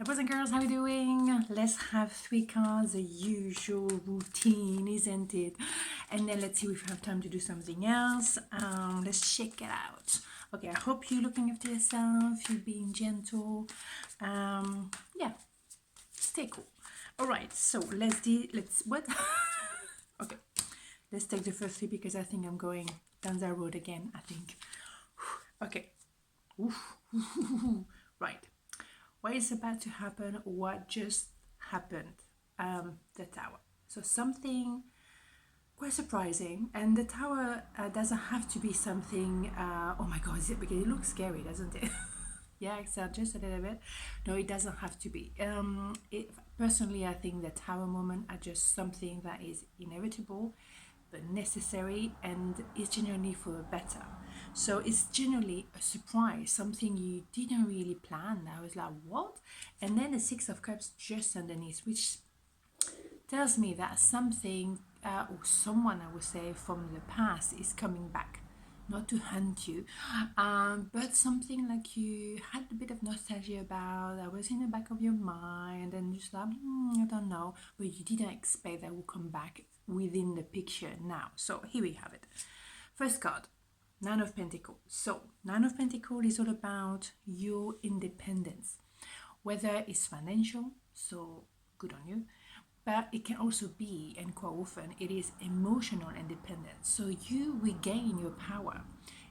Boys and girls, how are you doing? Let's have 3 cards, the usual routine, isn't it? And then let's see if we have time to do something else. Let's check it out. Okay, I hope you're looking after yourself, you're being gentle. Yeah, stay cool. All right, so what? Okay, let's take the first 3 because I think I'm going down that road again, I think. Okay. Right. What is about to happen? What just happened? The tower. So something quite surprising, and the tower doesn't have to be something. Oh my God! Because it looks scary, doesn't it? Yeah, Axelle, just a little bit. No, it doesn't have to be. Personally, I think the tower moment are just something that is inevitable but necessary, and is generally for a better. So it's generally a surprise, something you didn't really plan. I was like, what? And then the Six of Cups just underneath, which tells me that something or someone, I would say, from the past is coming back, not to hunt you, but something like you had a bit of nostalgia about, that was in the back of your mind, and just like, I don't know, but you didn't expect that would come back within the picture now. So here we have it. First card, Nine of Pentacles. So Nine of Pentacles is all about your independence, whether it's financial, so good on you, but it can also be, and quite often it is emotional independence. So you regain your power,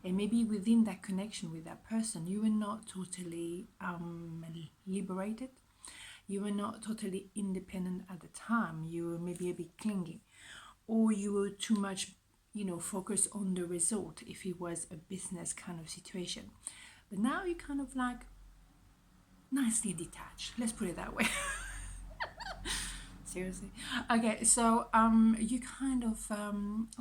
and maybe within that connection with that person you were not totally liberated, you were not totally independent at the time, you were maybe a bit clingy, or you were too much focused on the result if it was a business kind of situation. But now you kind of like nicely detached, let's put it that way. Seriously. Okay, so you kind of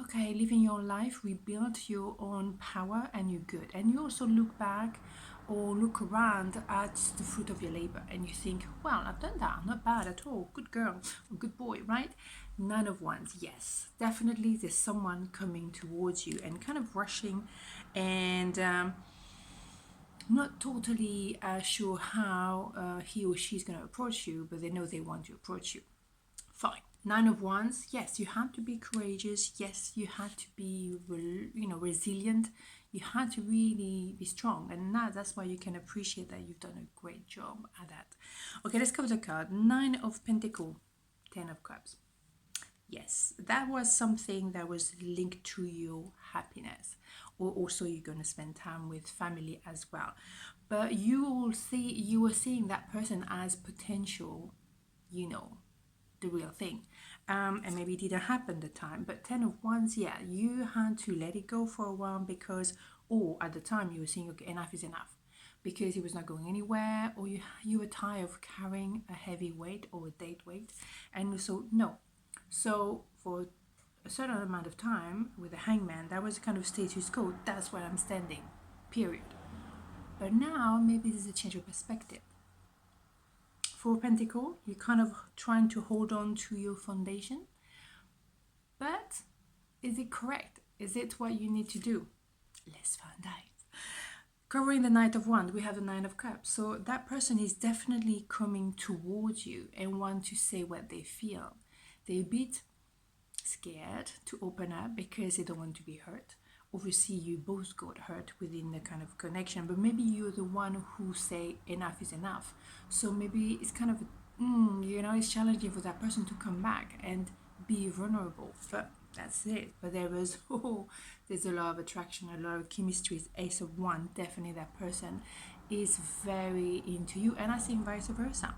okay, living your life, rebuild your own power, and you're good. And you also look back or look around at the fruit of your labor, and you think, well, I've done that, not bad at all, good girl or good boy, right? Nine of Wands, yes, definitely there's someone coming towards you and kind of rushing, and not totally sure how he or she's going to approach you, but they know they want to approach you. Fine. Nine of Wands, yes, you had to be courageous. Yes, you had to be, resilient. You had to really be strong. And now that's why you can appreciate that you've done a great job at that. Okay, let's cover the card. Nine of Pentacles, Ten of Cups. Yes, that was something that was linked to your happiness. Or also you're going to spend time with family as well. But you were seeing that person as potential, the real thing, and maybe it didn't happen at the time. But Ten of Wands, yeah, you had to let it go for a while because, or at the time you were saying, okay, enough is enough, because it was not going anywhere, or you were tired of carrying a heavy weight or a dead weight, and so no. So for a certain amount of time with the Hangman, that was kind of status quo. That's where I'm standing, period. But now maybe there's a change of perspective. Four of Pentacles, you're kind of trying to hold on to your foundation. But is it correct? Is it what you need to do? Let's find out. Covering the Knight of Wands, we have the Nine of Cups. So that person is definitely coming towards you and want to say what they feel. They're a bit scared to open up because they don't want to be hurt. Obviously you both got hurt within the kind of connection, but maybe you're the one who say enough is enough. So maybe it's kind of it's challenging for that person to come back and be vulnerable, but that's it. But there's a lot of attraction, a lot of chemistry. Ace of Wands, definitely that person is very into you, and I think vice versa.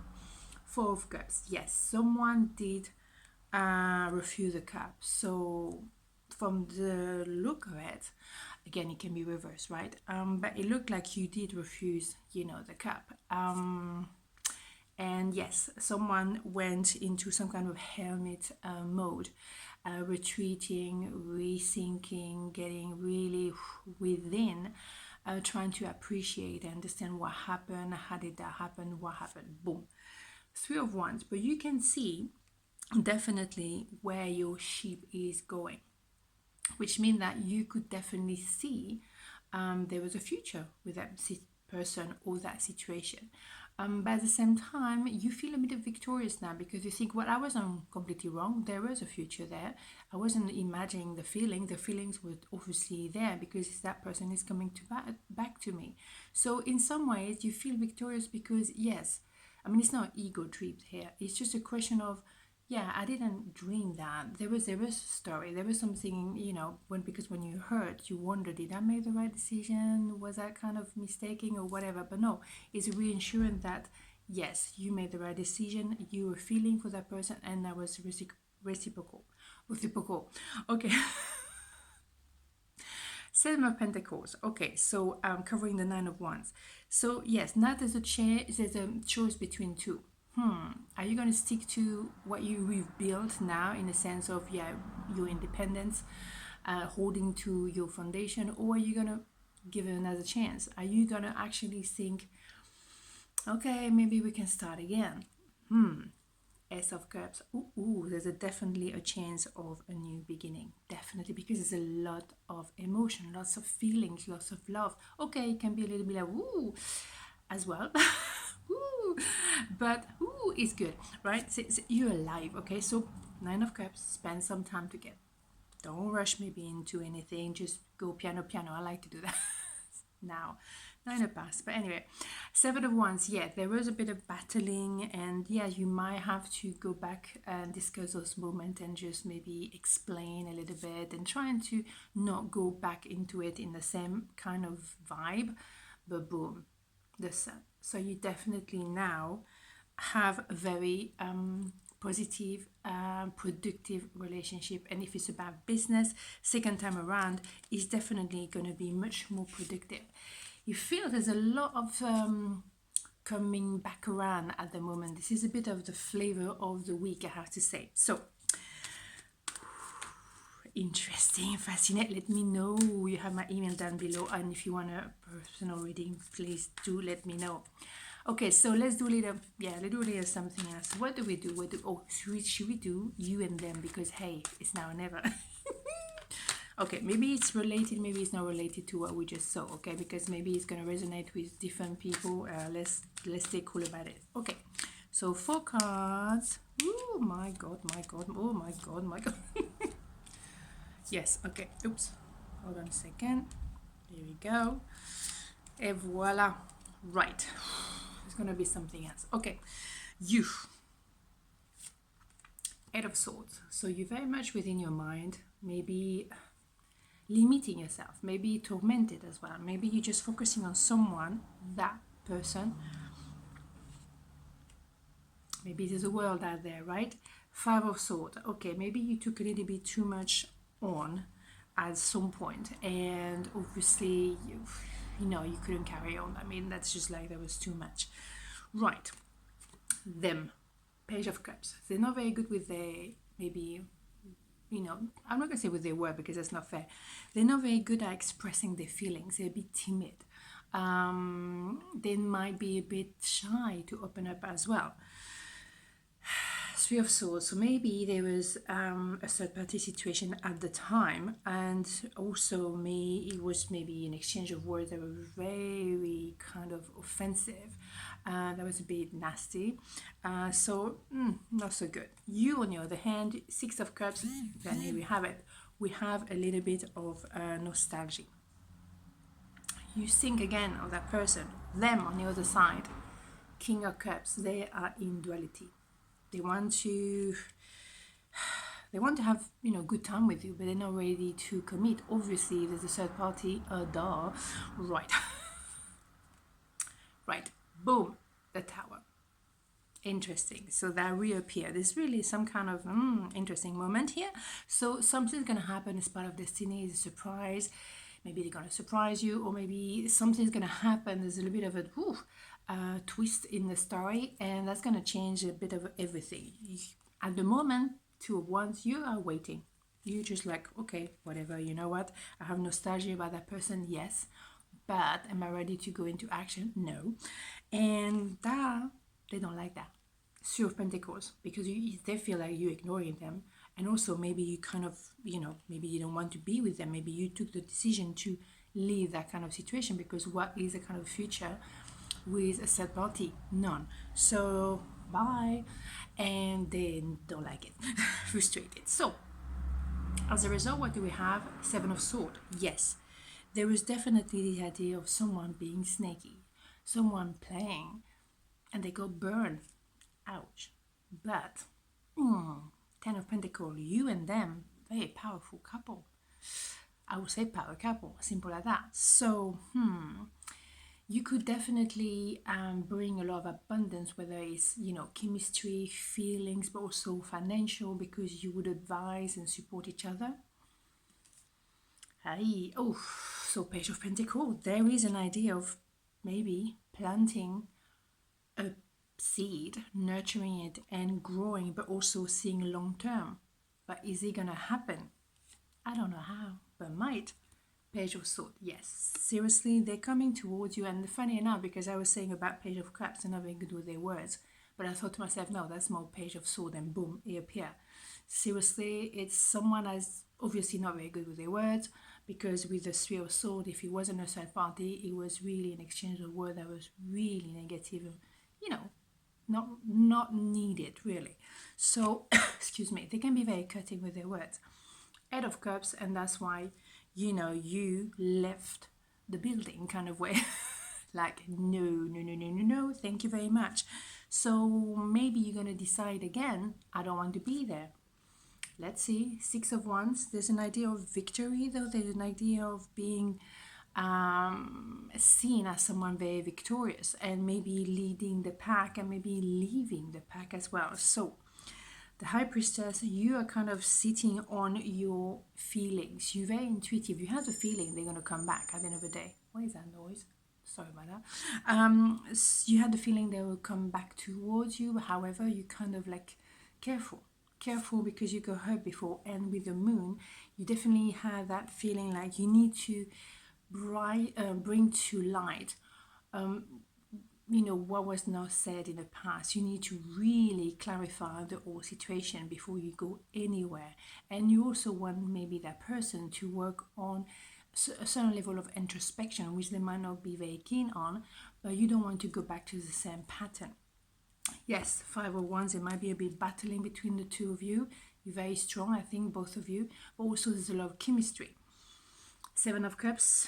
Four of Cups, yes, someone did refuse a cup. So from the look of it, again, it can be reversed, right? But it looked like you did refuse, the cup. And yes, someone went into some kind of hermit mode, retreating, rethinking, getting really within, trying to appreciate and understand what happened, how did that happen, what happened, boom. Three of Wands, but you can see definitely where your ship is going, which means that you could definitely see there was a future with that person or that situation. But at the same time, you feel a bit victorious now because you think, well, I wasn't completely wrong. There was a future there. I wasn't imagining the feeling. The feelings were obviously there because that person is coming to back to me. So in some ways, you feel victorious because, yes, I mean, it's not ego trip here. It's just a question of, yeah, I didn't dream that. There was a story. There was something, because when you hurt, you wonder, did I make the right decision? Was that kind of mistaking or whatever? But no, it's reassuring that yes, you made the right decision. You were feeling for that person, and that was reciprocal. Reciprocal. Okay. Seven of Pentacles. Okay, so covering the Nine of Wands. So yes, now there's a choice between two. Are you going to stick to what you've built now in the sense of, yeah, your independence, holding to your foundation, or are you going to give it another chance? Are you going to actually think, okay, maybe we can start again? Ace of Cups. Ooh, there's definitely a chance of a new beginning. Definitely, because there's a lot of emotion, lots of feelings, lots of love. Okay, it can be a little bit like, ooh, as well. Ooh, but ooh is good, right? So you're alive, okay? So Nine of Cups, spend some time together. Don't rush maybe into anything. Just go piano, piano. I like to do that now. Nine of Cups. But anyway, Seven of Wands. Yeah, there was a bit of battling, and yeah, you might have to go back and discuss those moments and just maybe explain a little bit and trying to not go back into it in the same kind of vibe. But boom, the Sun. So you definitely now have a very positive, productive relationship. And if it's about business, second time around is definitely going to be much more productive. You feel there's a lot of coming back around at the moment. This is a bit of the flavor of the week, I have to say. So interesting, fascinating. Let me know. You have my email down below, and if you want a personal reading, please do let me know. Okay, so let's do a little something else. What do we do? Should we do you and them? Because hey, it's now or never. Okay, maybe it's related, maybe it's not related to what we just saw. Okay, because maybe it's gonna resonate with different people. Let's stay cool about it. Okay, so 4 cards. Oh my god, my god, oh my god, my god. Yes, okay, oops, hold on a second. Here we go. Et voila. Right, it's gonna be something else. Okay, you. Eight of Swords. So you're very much within your mind, maybe limiting yourself, maybe tormented as well. Maybe you're just focusing on someone, that person. Maybe there's a world out there, right? Five of Swords. Okay, maybe you took a little bit too much on at some point, and obviously you couldn't carry on. I mean, that's just like there was too much. Right. Them. Page of Cups. They're not very good with their, maybe, I'm not going to say with their word because that's not fair. They're not very good at expressing their feelings. They're a bit timid. They might be a bit shy to open up as well. Three of Swords. So maybe there was a third party situation at the time, and also it was maybe an exchange of words that were very kind of offensive. That was a bit nasty. So not so good. You, on the other hand, Six of Cups. Then here we have it. We have a little bit of nostalgia. You think again of that person. Them on the other side, King of Cups. They are in duality. They want to have good time with you, but they're not ready to commit. Obviously, there's a third party. Duh. Right. Right. Boom. The Tower. Interesting. So that reappear. There's really some kind of interesting moment here. So something's gonna happen as part of destiny. It's a surprise. Maybe they're gonna surprise you, or maybe something's gonna happen. There's a little bit of a twist in the story, and that's gonna change a bit of everything. At the moment, 2 of Wands, you are waiting. You're just like, okay, whatever. You know what? I have nostalgia about that person. Yes, but am I ready to go into action? No. And they don't like that. Three of Pentacles, because they feel like you're ignoring them, and also maybe you kind of, maybe you don't want to be with them. Maybe you took the decision to leave that kind of situation, because what is the kind of future with a third party, none. So bye. And they don't like it, frustrated. So as a result, what do we have? Seven of Swords. Yes, there is definitely the idea of someone being snaky, someone playing, and they got burned. Ouch. But Ten of Pentacles, you and them, very powerful couple. I would say power couple, simple as that. So, you could definitely bring a lot of abundance, whether it's, chemistry, feelings, but also financial, because you would advise and support each other. Aye. Oh, so Page of Pentacles, there is an idea of maybe planting a seed, nurturing it and growing, but also seeing long term. But is it gonna happen? I don't know how, but might. Page of Swords, yes. Seriously, they're coming towards you. And funny enough, because I was saying about Page of Cups, they're not very good with their words. But I thought to myself, no, that's more Page of Swords, and boom, it appear. Seriously, it's someone that's obviously not very good with their words, because with the Three of Swords, if it wasn't a third party, it was really an exchange of words that was really negative, not needed really. So excuse me, they can be very cutting with their words. Eight of Cups, and that's why you left the building kind of way. Like, no, no, no, no, no, no, thank you very much. So maybe you're gonna decide again, I don't want to be there. Let's see. Six of Wands, there's an idea of victory, though. There's an idea of being seen as someone very victorious, and maybe leading the pack and maybe leaving the pack as well. So the High Priestess, you are kind of sitting on your feelings. You're very intuitive. You have the feeling they're going to come back at the end of the day. What is that noise? Sorry about that. You had the feeling they will come back towards you. However, you kind of like careful because you got hurt before. And with the Moon, you definitely have that feeling like you need to bring to light what was not said in the past. You need to really clarify the whole situation before you go anywhere. And you also want maybe that person to work on a certain level of introspection, which they might not be very keen on, but you don't want to go back to the same pattern. Yes, Five of Wands, there might be a bit battling between the two of you. You're very strong, I think, both of you, but also there's a lot of chemistry. Seven of Cups,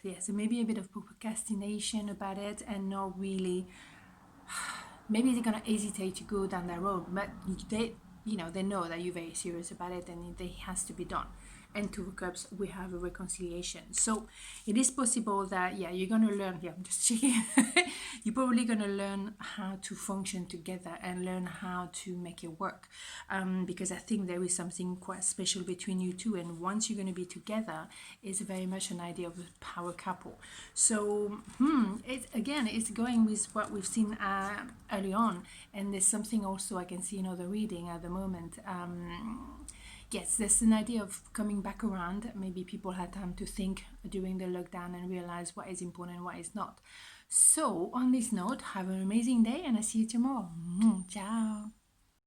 yes, there may be a bit of procrastination about it and not really, maybe they're going to hesitate to go down that road, but they know that you're very serious about it and it has to be done. And Two of Cups, we have a reconciliation. So it is possible that, you're going to learn, I'm just checking, you're probably going to learn how to function together and learn how to make it work. Because I think there is something quite special between you two. And once you're going to be together, it's very much an idea of a power couple. So, it's going with what we've seen early on. And there's something also I can see in other reading at the moment. Yes, there's an idea of coming back around. Maybe people had time to think during the lockdown and realize what is important and what is not. So, on this note, have an amazing day and I'll see you tomorrow. Ciao.